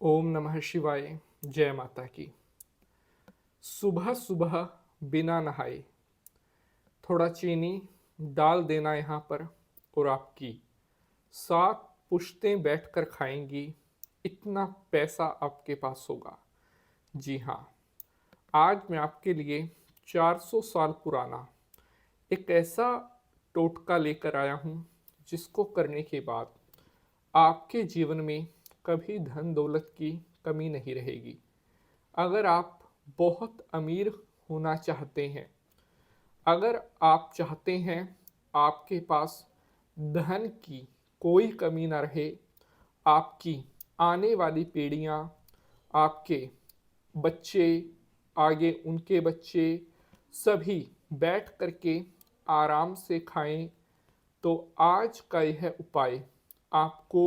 ओम नमः शिवाय। जय माता की। सुबह सुबह बिना नहाए थोड़ा चीनी डाल देना यहाँ पर और आपकी 7 पुश्तें बैठकर खाएंगी। इतना पैसा आपके पास होगा। जी हाँ, आज मैं आपके लिए 400 साल पुराना एक ऐसा टोटका लेकर आया हूँ जिसको करने के बाद आपके जीवन में कभी धन दौलत की कमी नहीं रहेगी। अगर आप बहुत अमीर होना चाहते हैं, अगर आप चाहते हैं आपके पास धन की कोई कमी ना रहे, आपकी आने वाली पीढ़ियाँ, आपके बच्चे, आगे उनके बच्चे सभी बैठ करके आराम से खाएं, तो आज का यह उपाय आपको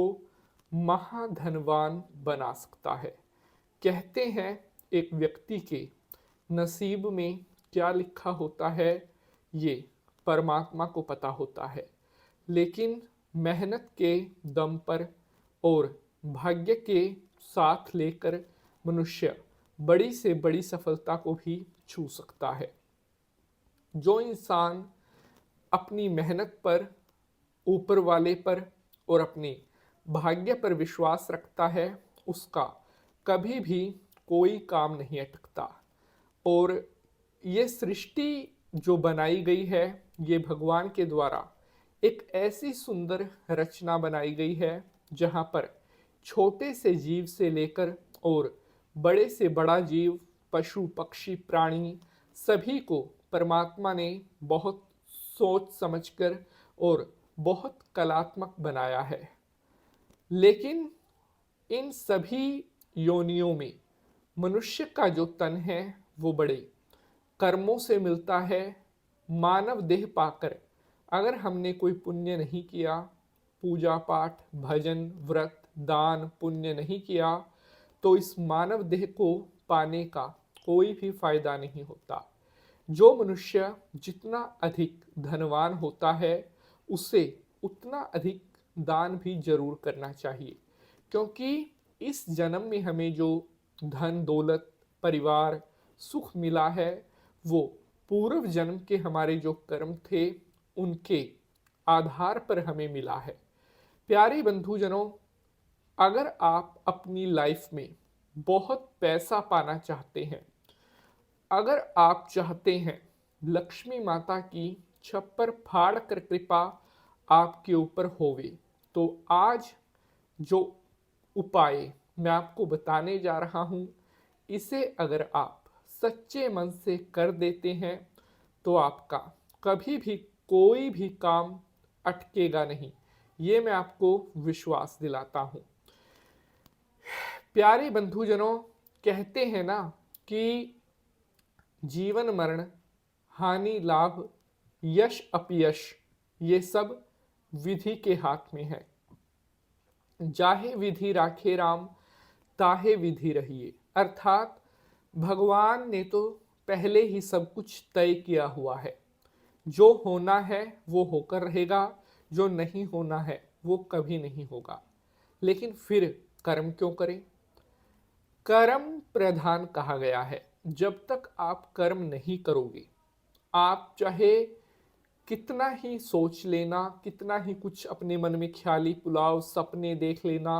महाधनवान बना सकता है। कहते हैं एक व्यक्ति के नसीब में क्या लिखा होता है ये परमात्मा को पता होता है, लेकिन मेहनत के दम पर और भाग्य के साथ लेकर मनुष्य बड़ी से बड़ी सफलता को भी छू सकता है। जो इंसान अपनी मेहनत पर, ऊपर वाले पर और अपने भाग्य पर विश्वास रखता है, उसका कभी भी कोई काम नहीं अटकता। और ये सृष्टि जो बनाई गई है, ये भगवान के द्वारा एक ऐसी सुंदर रचना बनाई गई है जहाँ पर छोटे से जीव से लेकर और बड़े से बड़ा जीव, पशु पक्षी प्राणी सभी को परमात्मा ने बहुत सोच समझकर और बहुत कलात्मक बनाया है। लेकिन इन सभी योनियों में मनुष्य का जो तन है वो बड़े कर्मों से मिलता है। मानव देह पाकर अगर हमने कोई पुण्य नहीं किया, पूजा पाठ भजन व्रत दान पुण्य नहीं किया, तो इस मानव देह को पाने का कोई भी फायदा नहीं होता। जो मनुष्य जितना अधिक धनवान होता है, उसे उतना अधिक दान भी जरूर करना चाहिए, क्योंकि इस जन्म में हमें जो धन दौलत परिवार सुख मिला है, वो पूर्व जन्म के हमारे जो कर्म थे उनके आधार पर हमें मिला है। प्यारे बंधुजनों, अगर आप अपनी लाइफ में बहुत पैसा पाना चाहते हैं, अगर आप चाहते हैं लक्ष्मी माता की छप्पर फाड़ कर कृपा आपके ऊपर होवे, तो आज जो उपाय मैं आपको बताने जा रहा हूँ, इसे अगर आप सच्चे मन से कर देते हैं तो आपका कभी भी कोई भी काम अटकेगा नहीं। ये मैं आपको विश्वास दिलाता हूँ। प्यारे बंधुजनों, कहते हैं ना कि जीवन मरण, हानि लाभ, यश अपयश, ये सब विधि के हाथ में है। जाहे विधि राखे राम, ताहे विधि रहिए। अर्थात भगवान ने तो पहले ही सब कुछ तय किया हुआ है। जो होना है वो होकर रहेगा, जो नहीं होना है वो कभी नहीं होगा। लेकिन फिर कर्म क्यों करें? कर्म प्रधान कहा गया है। जब तक आप कर्म नहीं करोगे, आप चाहे कितना ही सोच लेना, कितना ही कुछ अपने मन में ख्याली पुलाव सपने देख लेना,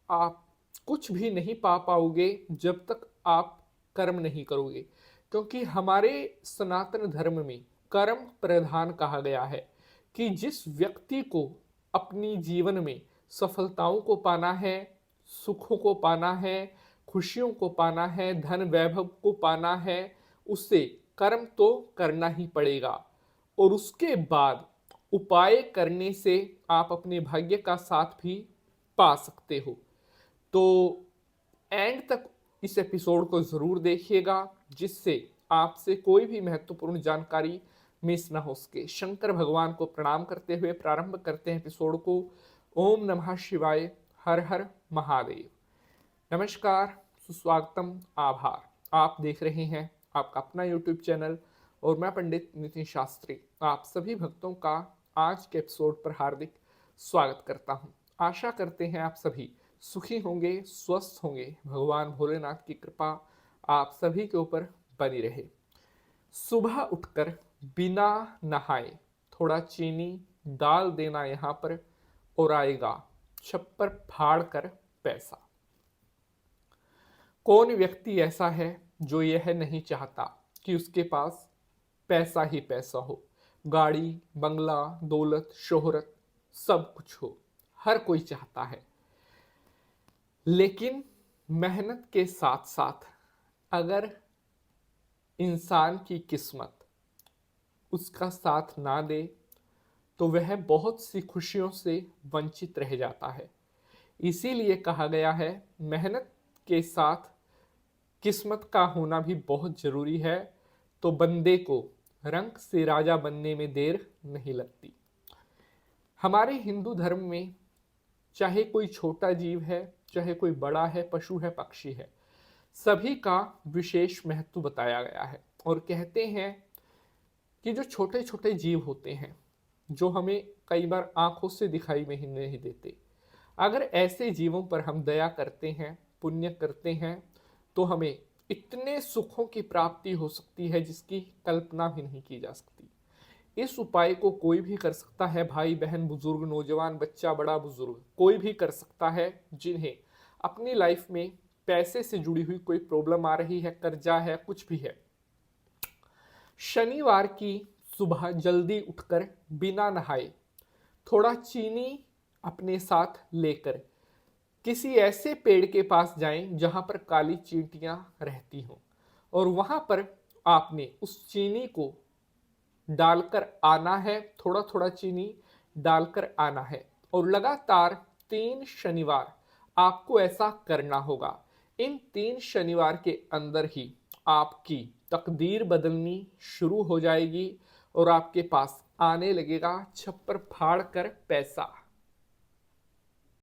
आप कुछ भी नहीं पा पाओगे जब तक आप कर्म नहीं करोगे। क्योंकि हमारे सनातन धर्म में कर्म प्रधान कहा गया है कि जिस व्यक्ति को अपनी जीवन में सफलताओं को पाना है, सुखों को पाना है, खुशियों को पाना है, धन वैभव को पाना है, उसे कर्म तो करना ही पड़ेगा। और उसके बाद उपाय करने से आप अपने भाग्य का साथ भी पा सकते हो। तो एंड तक इस एपिसोड को ज़रूर देखिएगा, जिससे आपसे कोई भी महत्वपूर्ण जानकारी मिस ना हो सके। शंकर भगवान को प्रणाम करते हुए प्रारंभ करते हैं एपिसोड को। ओम नमः शिवाय। हर हर महादेव। नमस्कार, सुस्वागतम, आभार। आप देख रहे हैं आपका अपना यूट्यूब चैनल और मैं पंडित नितिन शास्त्री आप सभी भक्तों का आज के एपिसोड पर हार्दिक स्वागत करता हूं। आशा करते हैं आप सभी सुखी होंगे, स्वस्थ होंगे। भगवान भोलेनाथ की कृपा आप सभी के ऊपर बनी रहे। सुबह उठकर बिना नहाए थोड़ा चीनी डाल देना यहाँ पर, और आएगा छप्पर फाड़ कर पैसा। कौन व्यक्ति ऐसा है जो यह नहीं चाहता कि उसके पास पैसा ही पैसा हो, गाड़ी, बंगला, दौलत, शोहरत, सब कुछ हो। हर कोई चाहता है। लेकिन मेहनत के साथ साथ अगर इंसान की किस्मत उसका साथ ना दे तो वह बहुत सी खुशियों से वंचित रह जाता है। इसीलिए कहा गया है, मेहनत के साथ किस्मत का होना भी बहुत जरूरी है, तो बंदे को रंग से राजा बनने में देर नहीं लगती। हमारे हिंदू धर्म में चाहे कोई छोटा जीव है, चाहे कोई बड़ा है, पशु है, पक्षी है, सभी का विशेष महत्व बताया गया है। और कहते हैं कि जो छोटे छोटे जीव होते हैं, जो हमें कई बार आंखों से दिखाई में ही नहीं देते, अगर ऐसे जीवों पर हम दया करते हैं, पुण्य करते हैं, तो हमें इतने सुखों की प्राप्ति हो सकती है जिसकी कल्पना भी नहीं की जा सकती। इस उपाय को कोई भी कर सकता है, भाई बहन, बुजुर्ग, नौजवान, बच्चा, बड़ा, बुजुर्ग, कोई भी कर सकता है। जिन्हें अपनी लाइफ में पैसे से जुड़ी हुई कोई प्रॉब्लम आ रही है, कर्जा है, कुछ भी है, शनिवार की सुबह जल्दी उठकर बिना नहाए थोड़ा चीनी अपने साथ लेकर किसी ऐसे पेड़ के पास जाएं जहां पर काली चींटियां रहती हों, और वहां पर आपने उस चीनी को डालकर आना है, थोड़ा थोड़ा चीनी डालकर आना है, और लगातार 3 शनिवार आपको ऐसा करना होगा। इन 3 शनिवार के अंदर ही आपकी तकदीर बदलनी शुरू हो जाएगी और आपके पास आने लगेगा छप्पर फाड़ कर पैसा।